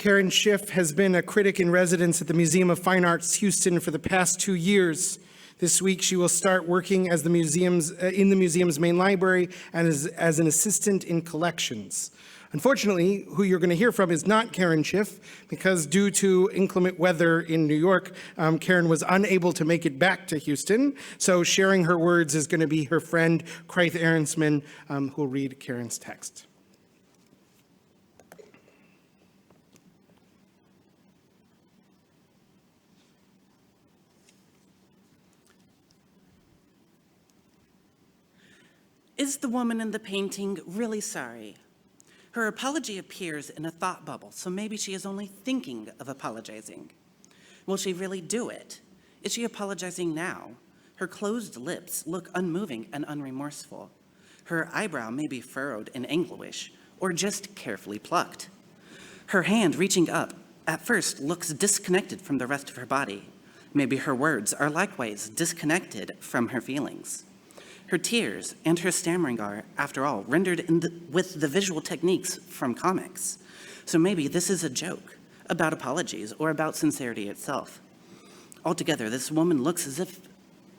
Karen Schiff has been a critic in residence at the Museum of Fine Arts, Houston, for the past 2 years. This week, she will start working as in the museum's main library and as an assistant in collections. Unfortunately, who you're going to hear from is not Karen Schiff, because due to inclement weather in New York, Karen was unable to make it back to Houston. So sharing her words is going to be her friend, Craig Ahrensman, who will read Karen's text. Is the woman in the painting really sorry? Her apology appears in a thought bubble, so maybe she is only thinking of apologizing. Will she really do it? Is she apologizing now? Her closed lips look unmoving and unremorseful. Her eyebrow may be furrowed in anguish, or just carefully plucked. Her hand reaching up at first looks disconnected from the rest of her body. Maybe her words are likewise disconnected from her feelings. Her tears and her stammering are, after all, rendered with the visual techniques from comics. So maybe this is a joke about apologies or about sincerity itself. Altogether, this woman looks as if,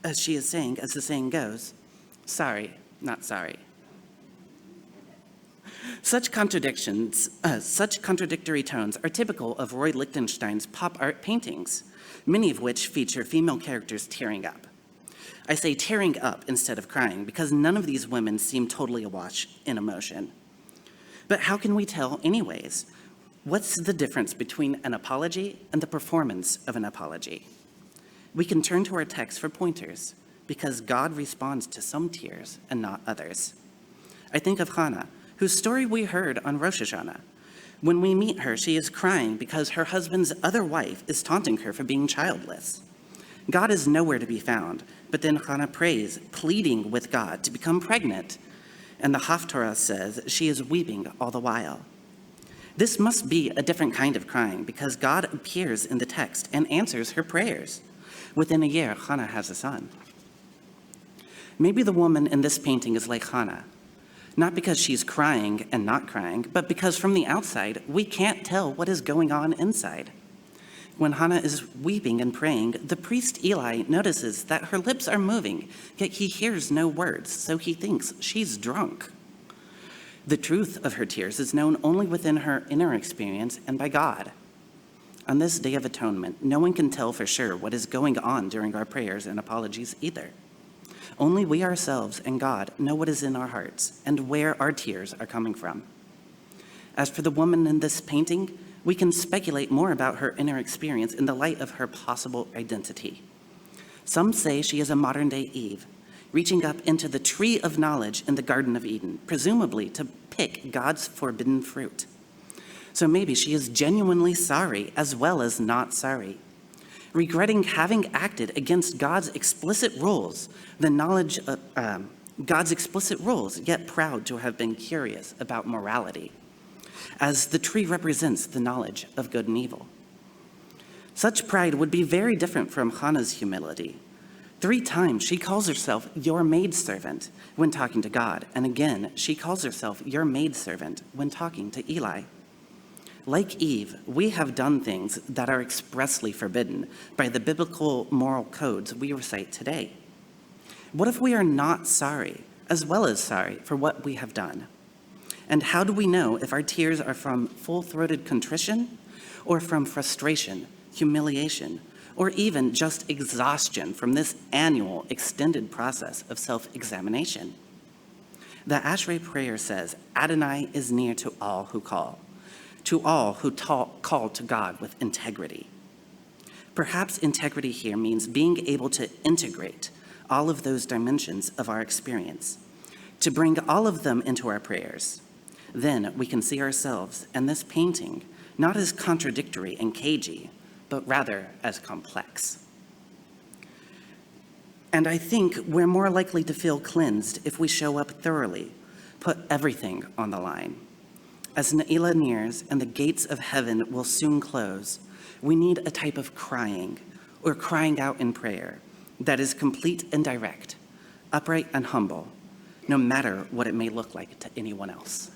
as she is saying, as the saying goes, sorry, not sorry. Such contradictory tones are typical of Roy Lichtenstein's pop art paintings, many of which feature female characters tearing up. I say tearing up instead of crying because none of these women seem totally awash in emotion. But how can we tell anyways? What's the difference between an apology and the performance of an apology? We can turn to our text for pointers because God responds to some tears and not others. I think of Hannah, whose story we heard on Rosh Hashanah. When we meet her, she is crying because her husband's other wife is taunting her for being childless. God is nowhere to be found, but then Hannah prays, pleading with God to become pregnant, and the Haftarah says she is weeping all the while. This must be a different kind of crying because God appears in the text and answers her prayers. Within a year, Hannah has a son. Maybe the woman in this painting is like Hannah, not because she's crying and not crying, but because from the outside, we can't tell what is going on inside. When Hannah is weeping and praying, the priest Eli notices that her lips are moving, yet he hears no words, so he thinks she's drunk. The truth of her tears is known only within her inner experience and by God. On this Day of Atonement, no one can tell for sure what is going on during our prayers and apologies either. Only we ourselves and God know what is in our hearts and where our tears are coming from. As for the woman in this painting, we can speculate more about her inner experience in the light of her possible identity. Some say she is a modern-day Eve, reaching up into the tree of knowledge in the Garden of Eden, presumably to pick God's forbidden fruit. So maybe she is genuinely sorry as well as not sorry, regretting having acted against God's explicit rules, God's explicit rules, yet proud to have been curious about morality, as the tree represents the knowledge of good and evil. Such pride would be very different from Hannah's humility. 3 times she calls herself your maidservant when talking to God, and again she calls herself your maidservant when talking to Eli. Like Eve, we have done things that are expressly forbidden by the biblical moral codes we recite today. What if we are not sorry, as well as sorry for what we have done? And how do we know if our tears are from full-throated contrition or from frustration, humiliation, or even just exhaustion from this annual extended process of self-examination? The Ashrei prayer says, Adonai is near to all who call to God with integrity. Perhaps integrity here means being able to integrate all of those dimensions of our experience, to bring all of them into our prayers. Then we can see ourselves and this painting not as contradictory and cagey, but rather as complex. And I think we're more likely to feel cleansed if we show up thoroughly, put everything on the line. As Ne'ilah nears and the gates of heaven will soon close, we need a type of crying or crying out in prayer that is complete and direct, upright and humble, no matter what it may look like to anyone else.